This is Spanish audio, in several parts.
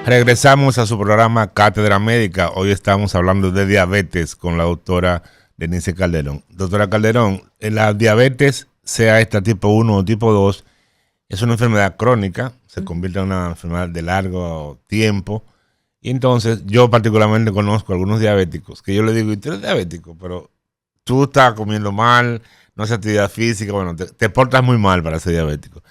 Regresamos a su programa Cátedra Médica. Hoy estamos hablando de diabetes con la doctora Denise Calderón. Doctora Calderón, la diabetes, sea esta tipo 1 o tipo 2, es una enfermedad crónica, se convierte en una enfermedad de largo tiempo. Y entonces yo particularmente conozco a algunos diabéticos que yo le digo, y tú eres diabético, pero tú estás comiendo mal, no haces actividad física, bueno, te portas muy mal para ser diabético.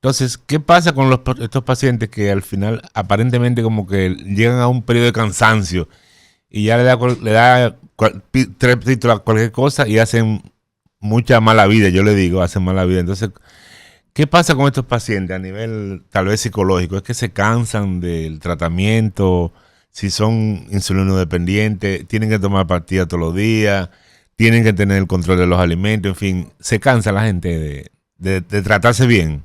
Entonces, ¿qué pasa con estos pacientes que al final aparentemente como que llegan a un periodo de cansancio y ya tres títulos a cualquier cosa y hacen mucha mala vida? Yo le digo, hacen mala vida. Entonces, ¿qué pasa con estos pacientes a nivel tal vez psicológico? ¿Es que se cansan del tratamiento? Si son insulinodependientes, tienen que tomar pastillas todos los días, tienen que tener el control de los alimentos, en fin, se cansa la gente de tratarse bien.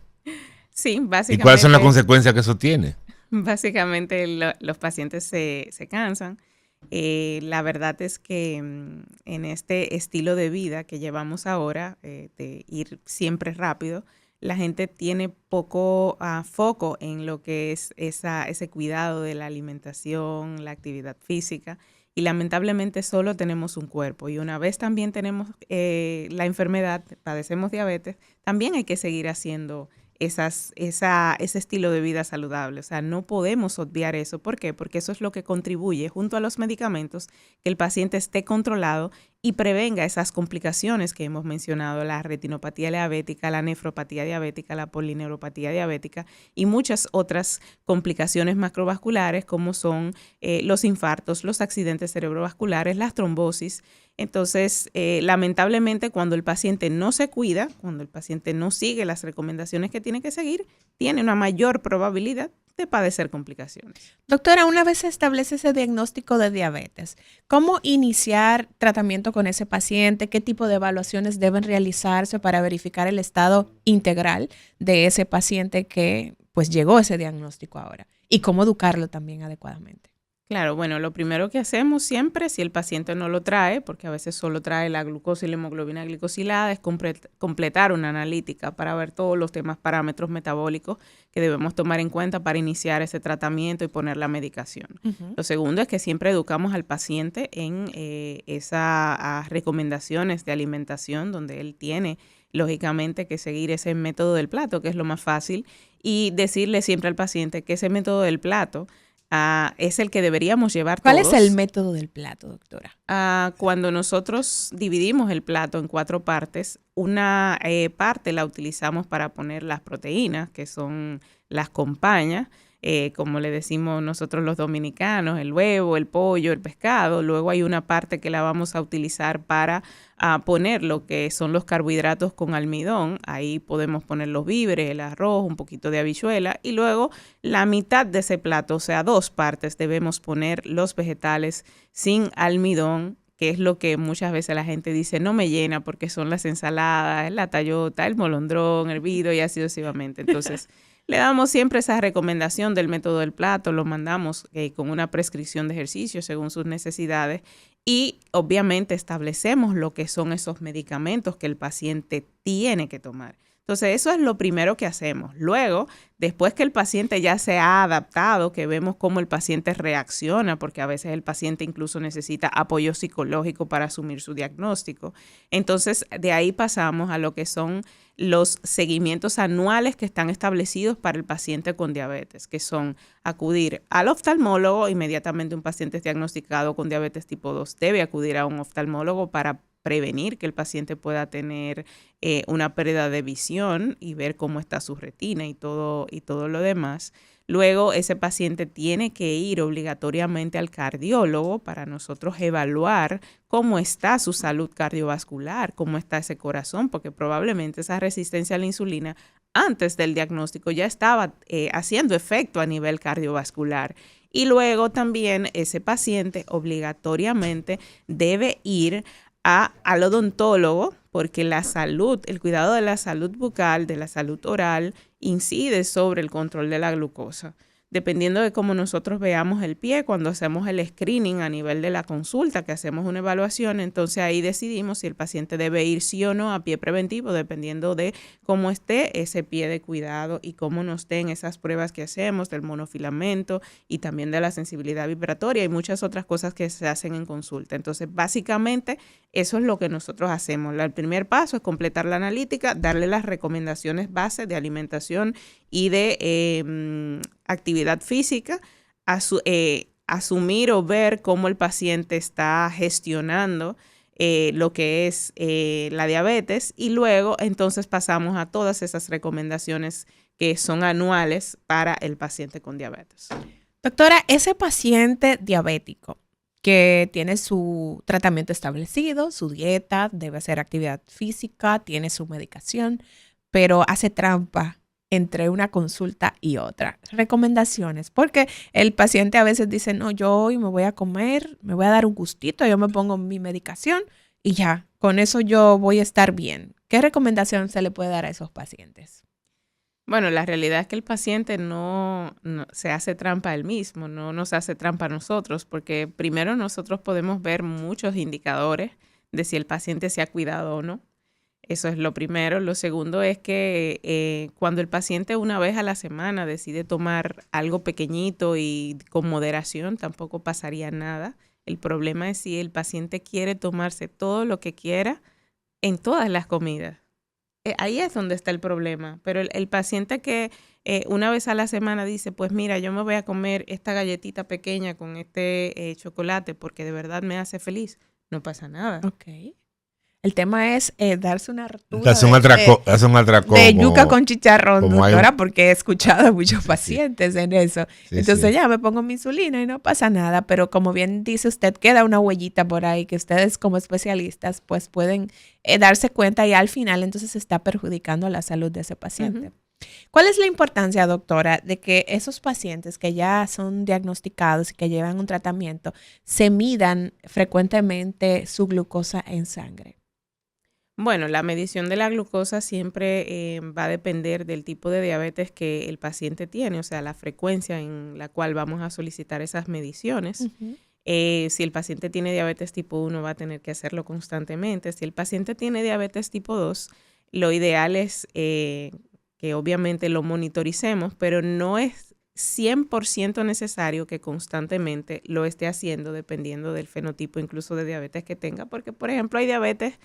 Sí, ¿Y cuáles son las básicamente, consecuencias que eso tiene? básicamente los pacientes se cansan. La verdad es que en este estilo de vida que llevamos ahora, de ir siempre rápido, la gente tiene poco foco en lo que es ese cuidado de la alimentación, la actividad física. Y lamentablemente solo tenemos un cuerpo. Y una vez también tenemos la enfermedad, padecemos diabetes, también hay que seguir haciendo ese estilo de vida saludable. O sea, no podemos obviar eso. ¿Por qué? Porque eso es lo que contribuye, junto a los medicamentos, que el paciente esté controlado y prevenga esas complicaciones que hemos mencionado, la retinopatía diabética, la nefropatía diabética, la polineuropatía diabética y muchas otras complicaciones macrovasculares como son los infartos, los accidentes cerebrovasculares, las trombosis. Entonces, lamentablemente, cuando el paciente no se cuida, cuando el paciente no sigue las recomendaciones que tiene que seguir, tiene una mayor probabilidad de padecer complicaciones. Doctora, una vez se establece ese diagnóstico de diabetes, ¿cómo iniciar tratamiento con ese paciente? ¿Qué tipo de evaluaciones deben realizarse para verificar el estado integral de ese paciente que pues llegó a ese diagnóstico ahora? Y cómo educarlo también adecuadamente. Claro, bueno, lo primero que hacemos siempre, si el paciente no lo trae, porque a veces solo trae la glucosa y la hemoglobina glicosilada, es completar una analítica para ver todos los temas parámetros metabólicos que debemos tomar en cuenta para iniciar ese tratamiento y poner la medicación. Lo segundo es que siempre educamos al paciente en esas recomendaciones de alimentación donde él tiene lógicamente que seguir ese método del plato, que es lo más fácil, y decirle siempre al paciente que ese método del plato es el que deberíamos llevar ¿Cuál todos. es el método del plato, doctora? Cuando nosotros dividimos el plato en 4 partes, una parte la utilizamos para poner las proteínas, que son las compañas, como le decimos nosotros los dominicanos, el huevo, el pollo, el pescado. Luego hay una parte que la vamos a utilizar para poner lo que son los carbohidratos con almidón. Ahí podemos poner los víveres, el arroz, un poquito de habichuela. Y luego la mitad de ese plato, o sea, 2 partes, debemos poner los vegetales sin almidón, que es lo que muchas veces la gente dice, no me llena porque son las ensaladas, la tallota, el molondrón, hervido y así sucesivamente. Entonces, le damos siempre esa recomendación del método del plato, lo mandamos con una prescripción de ejercicio según sus necesidades y obviamente establecemos lo que son esos medicamentos que el paciente tiene que tomar. Entonces, eso es lo primero que hacemos. Luego, después que el paciente ya se ha adaptado, que vemos cómo el paciente reacciona, porque a veces el paciente incluso necesita apoyo psicológico para asumir su diagnóstico. Entonces, de ahí pasamos a lo que son los seguimientos anuales que están establecidos para el paciente con diabetes, que son acudir al oftalmólogo. Inmediatamente un paciente es diagnosticado con diabetes tipo 2 debe acudir a un oftalmólogo para prevenir que el paciente pueda tener una pérdida de visión y ver cómo está su retina y todo lo demás. Luego ese paciente tiene que ir obligatoriamente al cardiólogo para nosotros evaluar cómo está su salud cardiovascular, cómo está ese corazón, porque probablemente esa resistencia a la insulina antes del diagnóstico ya estaba haciendo efecto a nivel cardiovascular. Y luego también ese paciente obligatoriamente debe ir al odontólogo, porque la salud, el cuidado de la salud bucal, de la salud oral, incide sobre el control de la glucosa. dependiendo de cómo nosotros veamos el pie, cuando hacemos el screening a nivel de la consulta, que hacemos una evaluación, entonces ahí decidimos si el paciente debe ir sí o no a pie preventivo, dependiendo de cómo esté ese pie de cuidado y cómo nos den esas pruebas que hacemos del monofilamento y también de la sensibilidad vibratoria y muchas otras cosas que se hacen en consulta. Entonces, básicamente, eso es lo que nosotros hacemos. El primer paso es completar la analítica, darle las recomendaciones base de alimentación y de actividad física, asumir o ver cómo el paciente está gestionando lo que es la diabetes y luego entonces pasamos a todas esas recomendaciones que son anuales para el paciente con diabetes. Doctora, ese paciente diabético que tiene su tratamiento establecido, su dieta, debe hacer actividad física, tiene su medicación, pero hace trampa entre una consulta y otra. Recomendaciones, porque el paciente a veces dice, no, yo hoy me voy a comer, me voy a dar un gustito, yo me pongo mi medicación y ya, con eso yo voy a estar bien. ¿Qué recomendación se le puede dar a esos pacientes? Bueno, la realidad es que el paciente no se hace trampa él mismo, no nos hace trampa a nosotros, porque primero nosotros podemos ver muchos indicadores de si el paciente se ha cuidado o no. Eso es lo primero. Lo segundo es que cuando el paciente una vez a la semana decide tomar algo pequeñito y con moderación, tampoco pasaría nada. El problema es si el paciente quiere tomarse todo lo que quiera en todas las comidas. Ahí es donde está el problema. Pero el paciente que una vez a la semana dice, pues mira, yo me voy a comer esta galletita pequeña con este chocolate porque de verdad me hace feliz, no pasa nada. Ok. El tema es darse una hartura hace un atracón de yuca con chicharrón, doctora, un... porque he escuchado a muchos pacientes en eso. Sí, entonces sí. ya me pongo mi insulina y no pasa nada, pero como bien dice usted, queda una huellita por ahí que ustedes como especialistas pues pueden darse cuenta y al final entonces está perjudicando la salud de ese paciente. ¿Cuál es la importancia, doctora, de que esos pacientes que ya son diagnosticados y que llevan un tratamiento se midan frecuentemente su glucosa en sangre? Bueno, la medición de la glucosa siempre va a depender del tipo de diabetes que el paciente tiene, o sea, la frecuencia en la cual vamos a solicitar esas mediciones. Uh-huh. Si el paciente tiene diabetes tipo 1, va a tener que hacerlo constantemente. Si el paciente tiene diabetes tipo 2, lo ideal es que obviamente lo monitoricemos, pero no es 100% necesario que constantemente lo esté haciendo dependiendo del fenotipo incluso de diabetes que tenga, porque por ejemplo hay diabetes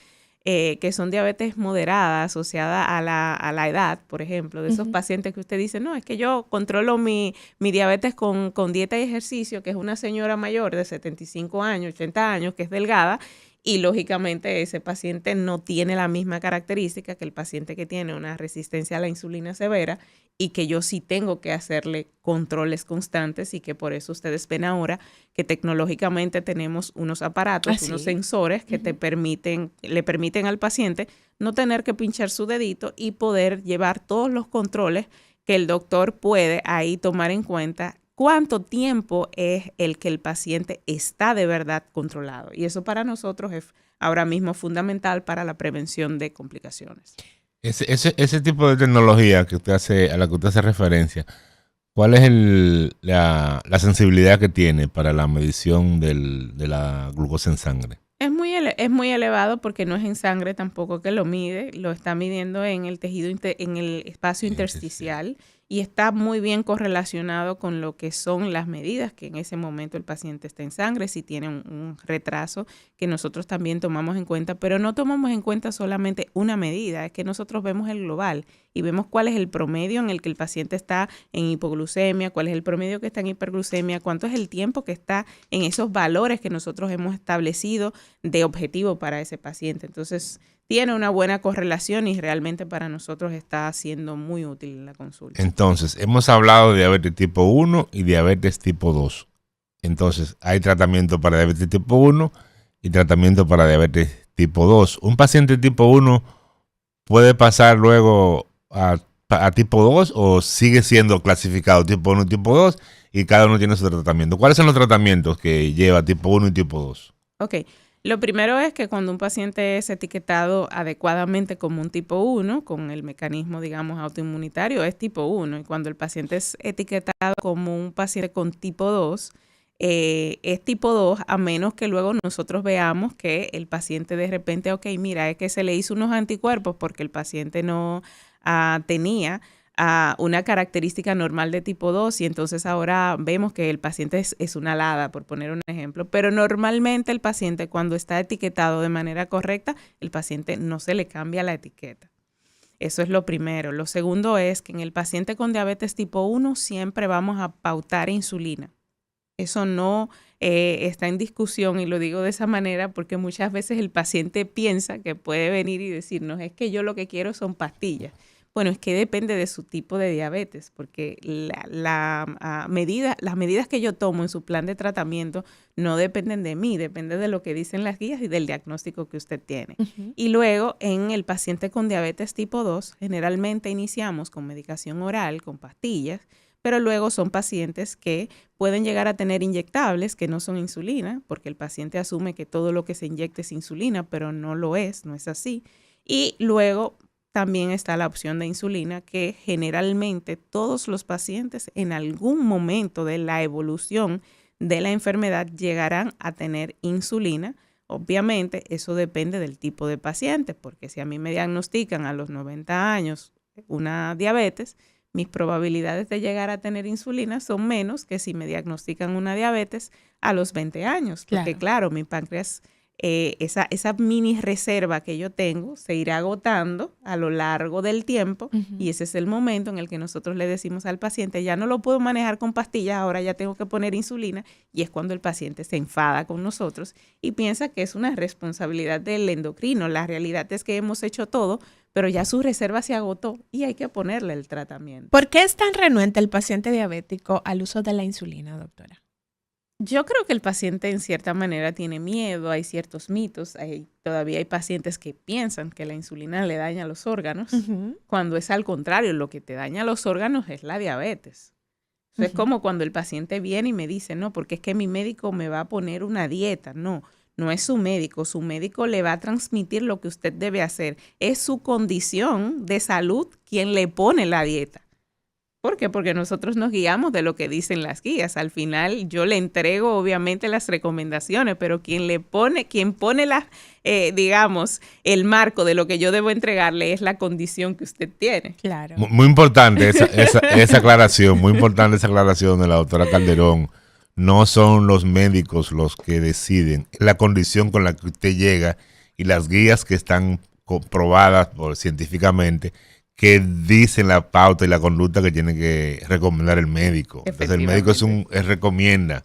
que son diabetes moderada asociada a la edad, por ejemplo, de esos pacientes que usted dice, no, es que yo controlo mi diabetes con dieta y ejercicio, que es una señora mayor de 75 años, 80 años, que es delgada, y lógicamente ese paciente no tiene la misma característica que el paciente que tiene una resistencia a la insulina severa y que yo sí tengo que hacerle controles constantes y que por eso ustedes ven ahora que tecnológicamente tenemos unos aparatos, unos sensores que le permiten al paciente no tener que pinchar su dedito y poder llevar todos los controles que el doctor puede ahí tomar en cuenta cuánto tiempo es el que el paciente está de verdad controlado. Y eso para nosotros es ahora mismo fundamental para la prevención de complicaciones. Ese tipo de tecnología que a la que usted hace referencia, ¿cuál es la sensibilidad que tiene para la medición de la glucosa en sangre? Es muy elevado porque no es en sangre tampoco que lo mide, lo está midiendo en el tejido, en el espacio intersticial. Y está muy bien correlacionado con lo que son las medidas que en ese momento el paciente está en sangre, si tiene un retraso que nosotros también tomamos en cuenta, pero no tomamos en cuenta solamente una medida, es que nosotros vemos el global y vemos cuál es el promedio en el que el paciente está en hipoglucemia, cuál es el promedio que está en hiperglucemia, cuánto es el tiempo que está en esos valores que nosotros hemos establecido de objetivo para ese paciente. Entonces, tiene una buena correlación y realmente para nosotros está siendo muy útil en la consulta. Entonces, hemos hablado de diabetes tipo 1 y diabetes tipo 2. Entonces, hay tratamiento para diabetes tipo 1 y tratamiento para diabetes tipo 2. ¿Un paciente tipo 1 puede pasar luego a tipo 2 o sigue siendo clasificado tipo 1 y tipo 2 y cada uno tiene su tratamiento? ¿Cuáles son los tratamientos que lleva tipo 1 y tipo 2? Ok. Lo primero es que cuando un paciente es etiquetado adecuadamente como un tipo 1, con el mecanismo, digamos, autoinmunitario, es tipo 1. Y cuando el paciente es etiquetado como un paciente con tipo 2, es tipo 2, a menos que luego nosotros veamos que el paciente de repente, ok, mira, es que se le hizo unos anticuerpos porque el paciente no tenía una característica normal de tipo 2 y entonces ahora vemos que el paciente es una LADA, por poner un ejemplo, pero normalmente el paciente cuando está etiquetado de manera correcta, el paciente no se le cambia la etiqueta. Eso es lo primero. Lo segundo es que en el paciente con diabetes tipo 1 siempre vamos a pautar insulina. Eso no está en discusión y lo digo de esa manera porque muchas veces el paciente piensa que puede venir y decirnos, es que yo lo que quiero son pastillas. Bueno, es que depende de su tipo de diabetes, porque las medidas que yo tomo en su plan de tratamiento no dependen de mí, depende de lo que dicen las guías y del diagnóstico que usted tiene. Uh-huh. Y luego, en el paciente con diabetes tipo 2, generalmente iniciamos con medicación oral, con pastillas, pero luego son pacientes que pueden llegar a tener inyectables que no son insulina, porque el paciente asume que todo lo que se inyecta es insulina, pero no es así. Y luego también está la opción de insulina, que generalmente todos los pacientes en algún momento de la evolución de la enfermedad llegarán a tener insulina. Obviamente eso depende del tipo de paciente, porque si a mí me diagnostican a los 90 años una diabetes, mis probabilidades de llegar a tener insulina son menos que si me diagnostican una diabetes a los 20 años. Porque claro, mi páncreas, esa mini reserva que yo tengo se irá agotando a lo largo del tiempo. Uh-huh. Y ese es el momento en el que nosotros le decimos al paciente, ya no lo puedo manejar con pastillas, ahora ya tengo que poner insulina. Y es cuando el paciente se enfada con nosotros y piensa que es una responsabilidad del endocrino. La realidad es que hemos hecho todo, pero ya su reserva se agotó y hay que ponerle el tratamiento. ¿Por qué es tan renuente el paciente diabético al uso de la insulina, doctora? Yo creo que el paciente en cierta manera tiene miedo, hay ciertos mitos, todavía hay pacientes que piensan que la insulina le daña los órganos, uh-huh, cuando es al contrario, lo que te daña los órganos es la diabetes. Uh-huh. Es como cuando el paciente viene y me dice, no, porque es que mi médico me va a poner una dieta, no es su médico le va a transmitir lo que usted debe hacer. Es su condición de salud quien le pone la dieta. ¿Por qué? Porque nosotros nos guiamos de lo que dicen las guías. Al final yo le entrego obviamente las recomendaciones, pero quien pone el marco de lo que yo debo entregarle es la condición que usted tiene. Claro. Muy importante esa aclaración, muy importante esa aclaración de la doctora Calderón. No son los médicos los que deciden, es la condición con la que usted llega y las guías que están comprobadas científicamente que dicen la pauta y la conducta que tiene que recomendar el médico. Entonces el médico recomienda,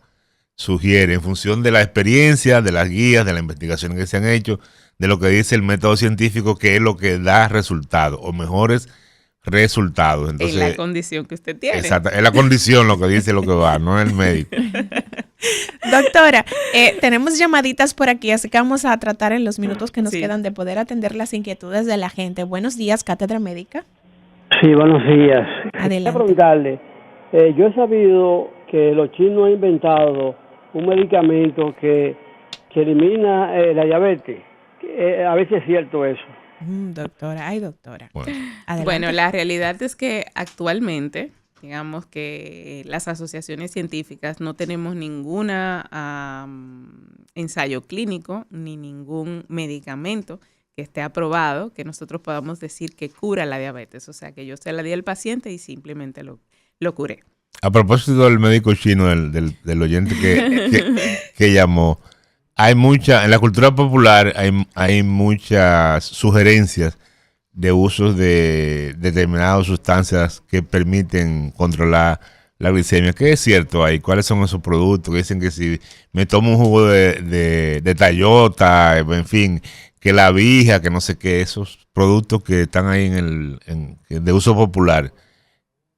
sugiere en función de la experiencia, de las guías, de las investigaciones que se han hecho, de lo que dice el método científico, que es lo que da resultados o mejores resultados. Entonces, en la condición que usted tiene. Exacto, es la condición lo que dice lo que va, no es el médico. Doctora, tenemos llamaditas por aquí, así que vamos a tratar en los minutos que nos quedan de poder atender las inquietudes de la gente. Buenos días, Cátedra Médica. Sí, buenos días. Adelante. Quería preguntarle, yo he sabido que los chinos han inventado un medicamento que elimina la diabetes. A veces es cierto eso. Doctora. Bueno, la realidad es que actualmente, digamos que las asociaciones científicas no tenemos ninguna ensayo clínico ni ningún medicamento que esté aprobado que nosotros podamos decir que cura la diabetes. O sea, que yo se la di al paciente y simplemente lo curé. A propósito del médico chino, del oyente que llamó, en la cultura popular hay muchas sugerencias de usos de determinadas sustancias que permiten controlar la glicemia. ¿Qué es cierto ahí? ¿Cuáles son esos productos? Que dicen que si me tomo un jugo de Tayota, en fin, que la vija, que no sé qué, esos productos que están ahí de uso popular.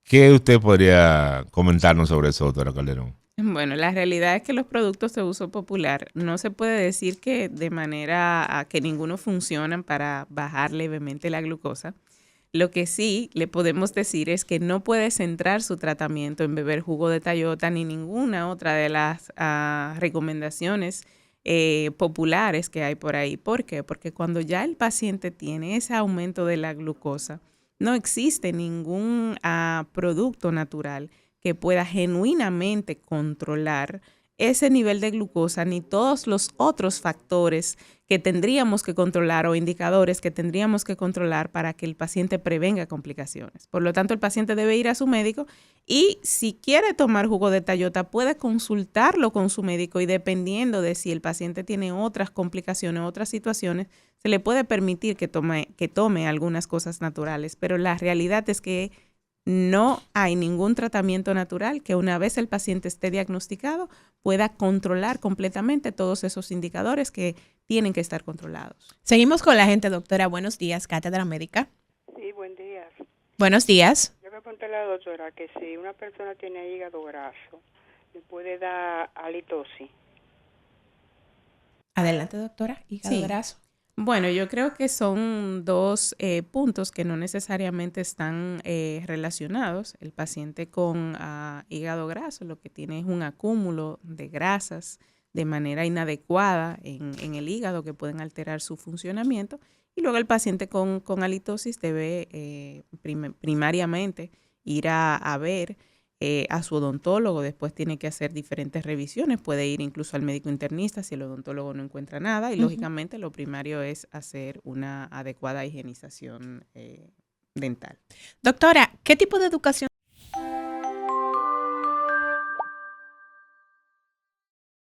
¿Qué usted podría comentarnos sobre eso, doctora Calderón? Bueno, la realidad es que los productos de uso popular no se puede decir que de manera que ninguno funcionan para bajar levemente la glucosa. Lo que sí le podemos decir es que no puede centrar su tratamiento en beber jugo de Tayota ni ninguna otra de las recomendaciones populares que hay por ahí. ¿Por qué? Porque cuando ya el paciente tiene ese aumento de la glucosa, no existe ningún producto natural que pueda genuinamente controlar ese nivel de glucosa ni todos los otros factores que tendríamos que controlar o indicadores que tendríamos que controlar para que el paciente prevenga complicaciones. Por lo tanto, el paciente debe ir a su médico y si quiere tomar jugo de tayota, puede consultarlo con su médico y dependiendo de si el paciente tiene otras complicaciones, otras situaciones, se le puede permitir que tome algunas cosas naturales. Pero la realidad es que no hay ningún tratamiento natural que una vez el paciente esté diagnosticado pueda controlar completamente todos esos indicadores que tienen que estar controlados. Seguimos con la gente, doctora. Buenos días, Cátedra Médica. Sí, buen día. Buenos días. Yo me pregunté a la doctora que si una persona tiene hígado graso, ¿le puede dar halitosis? Adelante, doctora. Hígado graso. Bueno, yo creo que son dos puntos que no necesariamente están relacionados. El paciente con hígado graso lo que tiene es un acúmulo de grasas de manera inadecuada en el hígado que pueden alterar su funcionamiento. Y luego el paciente con halitosis debe primariamente ir a ver a su odontólogo, después tiene que hacer diferentes revisiones, puede ir incluso al médico internista si el odontólogo no encuentra nada y lógicamente lo primario es hacer una adecuada higienización dental. Doctora, ¿qué tipo de educación